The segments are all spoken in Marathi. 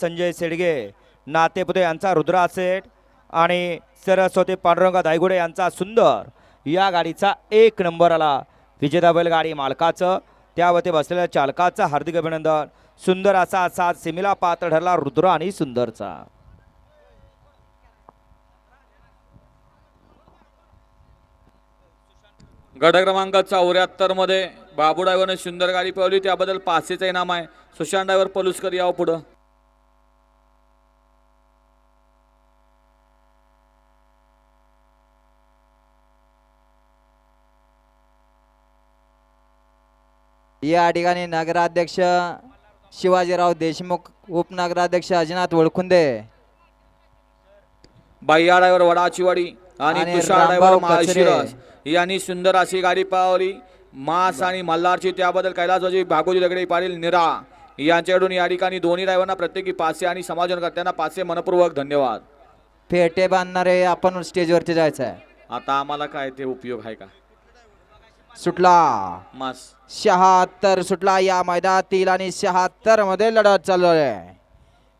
संजय सेडगे नातेपुते यांचा रुद्रा सेठ आणि सरस्वती पांडुरंग दायगुडे यांचा सुंदर या गाडीचा 1 नंबर आला। विजेता बैलगाडी मालकाचं त्यावरती बसलेल्या चालकाचं हार्दिक अभिनंदन। सुंदर असा साथ सेमीला पात्र ठरला रुद्रा आणि सुंदरचा। गट क्रमांक 74 मध्ये बाबू ड्रायव्हरने सुंदर गाडी पळवली, त्याबद्दल 500चं इनाम आहे। सुशांत ड्रायव्हर पलुसकर याव पुढं। या ठिकाणी नगराध्यक्ष शिवाजीराव देशमुख, उपनगराध्यक्ष अजिनाथ वळखुंदे, बाह्या ड्रायव्हर वडाचीवाडी आणि तुषार ड्रायव्हर माळशिरस यांनी सुंदर अशी गाडी पळवली। मास आणि मल्हारची त्याबद्दल कैलासवाजी भागोजी दगडे पाटील निरा यांच्याकडून या ठिकाणी दोन्ही ड्रायव्हरना प्रत्येकी 500 आणि समाजनकर्त्यांना 500 मनपूर्वक धन्यवाद। पेटे बांधणारे आपण स्टेजवरती जायचं आहे। आता आम्हाला काय ते उपयोग आहे का? सुटला मास 76 सुटला या मैदानातील आणि 76 मध्ये लढत चालू आहे।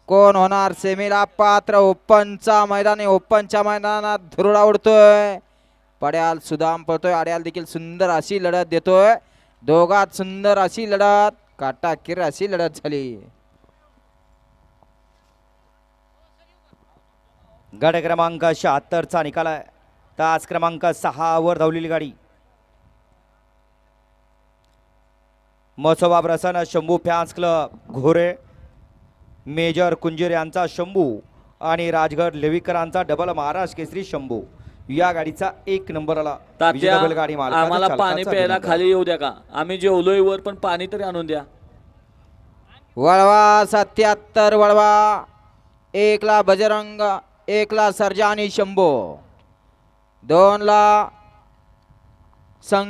कोण होणार सेमीला पात्र? ओपनचा मैदान, ओपनच्या मैदानात धुरळा उडतोय, पड्याल सुदाम पळतोय, अड्याल देखील सुंदर अशी लढत देतोय। दोघात सुंदर अशी लढत, काटाकीर अशी लढत झाली। गट क्रमांक 76 चा निकाल आहे। तास क्रमांक 6 वर धावलेली गाडी मसोबा प्रसन्न शंभू फॅन्स क्लब घोरे, मेजर कुंजीर यांचा शंभू आणि राजगड लेविकरांचा डबल महाराष्ट्र केसरी शंभू या गाडीचा 1 नंबर आला। बैलगाडी मालकाचं आम्हाला पाणी चालकाचं प्यायला अभिनंदन। खाली येऊ द्या का? आम्ही जेवलोय वर, पण पाणी तरी आणून द्या। वळवा 77 वळवा, 1 ला बजरंग, 1 ला सर्जा आणि शंभू, 2 ला संघ